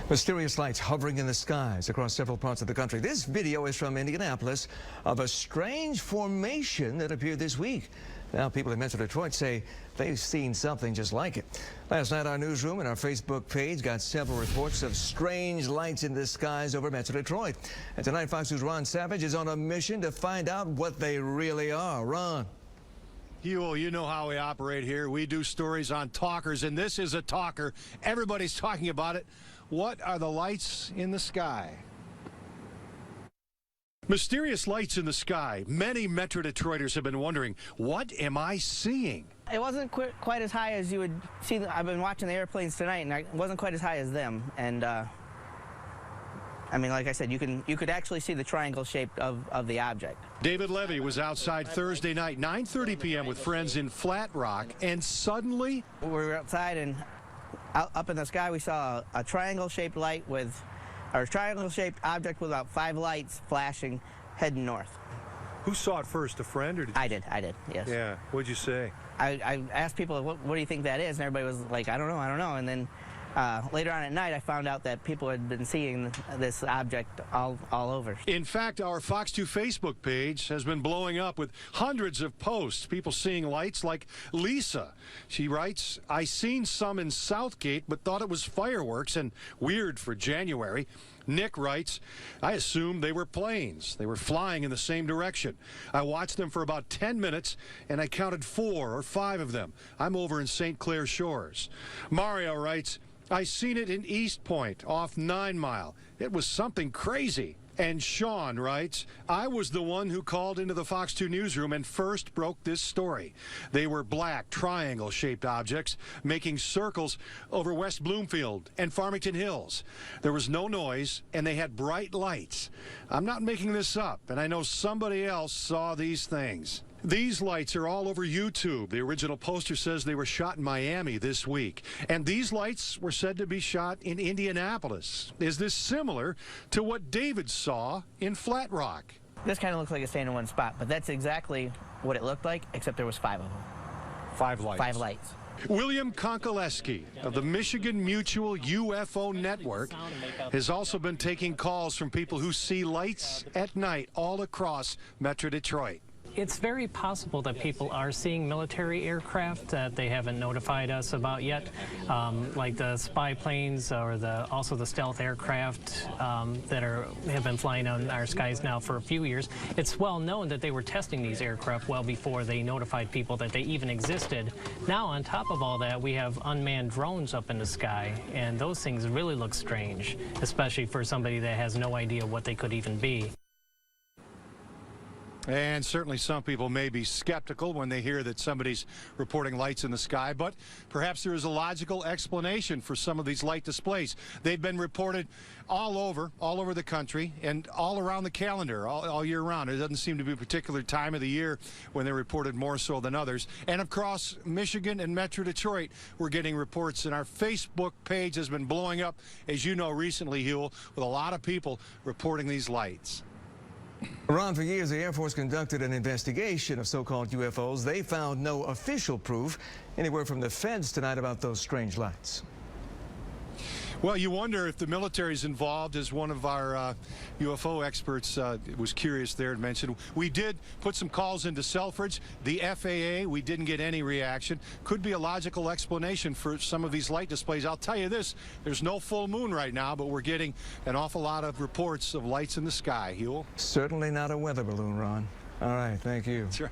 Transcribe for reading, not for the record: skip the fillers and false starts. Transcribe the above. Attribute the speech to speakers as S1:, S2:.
S1: Mysterious lights hovering in the skies across several parts of the country. This video is from Indianapolis of a strange formation that appeared this week. Now, people in Metro Detroit say they've seen something just like it. Last night, our newsroom and our Facebook page got several reports of strange lights in the skies over Metro Detroit. And tonight, Fox News' Ron Savage is on a mission to find out what they really are. Ron.
S2: You know how we operate here. We do stories on talkers, and this is a talker. Everybody's talking about it. What are the lights in the sky? Mysterious lights in the sky. Many Metro Detroiters have been wondering, what am I seeing?
S3: It wasn't quite as high as you would see. I've been watching the airplanes tonight, and it wasn't quite as high as them. And I mean, like I said, you could actually see the triangle shape of the object.
S2: David Levy was outside Thursday night, 9:30 p.m. with friends in Flat Rock, and suddenly
S3: we were outside, and up in the sky we saw a triangle-shaped light with, or a triangle-shaped object with about 5 lights flashing, heading north.
S2: Who saw it first, a friend or did you?
S3: I did, yes.
S2: Yeah, what'd you say?
S3: I asked people, what do you think that is? And everybody was like, I don't know. And then later on at night, I found out that people had been seeing this object all over.
S2: In fact, our Fox 2 Facebook page has been blowing up with hundreds of posts, people seeing lights like Lisa. She writes, I seen some in Southgate, but thought it was fireworks and weird for January. Nick writes, I assumed they were planes. They were flying in the same direction. I watched them for about 10 minutes, and I counted 4 or 5 of them. I'm over in St. Clair Shores. Mario writes, I seen it in East Point, off 9 Mile. It was something crazy. And Sean writes, I was the one who called into the Fox 2 newsroom and first broke this story. They were black, triangle-shaped objects making circles over West Bloomfield and Farmington Hills. There was no noise, and they had bright lights. I'm not making this up, and I know somebody else saw these things. These lights are all over YouTube. The original poster says they were shot in Miami this week. And these lights were said to be shot in Indianapolis. Is this similar to what David saw in Flat Rock?
S3: This kind of looks like a stand in one spot, but that's exactly what it looked like, except there was 5 of them.
S2: 5 lights.
S3: 5 lights.
S2: William Konkoleski of the Michigan Mutual UFO Network has also been taking calls from people who see lights at night all across Metro Detroit.
S4: It's very possible that people are seeing military aircraft that they haven't notified us about yet, like the spy planes or also the stealth aircraft that have been flying on our skies now for a few years. It's well known that they were testing these aircraft well before they notified people that they even existed. Now, on top of all that, we have unmanned drones up in the sky, and those things really look strange, especially for somebody that has no idea what they could even be.
S2: And certainly some people may be skeptical when they hear that somebody's reporting lights in the sky, but perhaps there is a logical explanation for some of these light displays. They've been reported all over the country and all around the calendar, all year round. It doesn't seem to be a particular time of the year when they're reported more so than others. And across Michigan and Metro Detroit, we're getting reports, and our Facebook page has been blowing up, as you know, recently, Huel, with a lot of people reporting these lights.
S1: Ron, for years, the Air Force conducted an investigation of so-called UFOs. They found no official proof. Any word from the feds tonight about those strange lights?
S2: Well, you wonder if the military's involved, as one of our UFO experts was curious there and mentioned. We did put some calls into Selfridge, the FAA. We didn't get any reaction. Could be a logical explanation for some of these light displays. I'll tell you this, there's no full moon right now, but we're getting an awful lot of reports of lights in the sky. Huel?
S1: Certainly not a weather balloon, Ron. All right, thank you.
S2: That's right.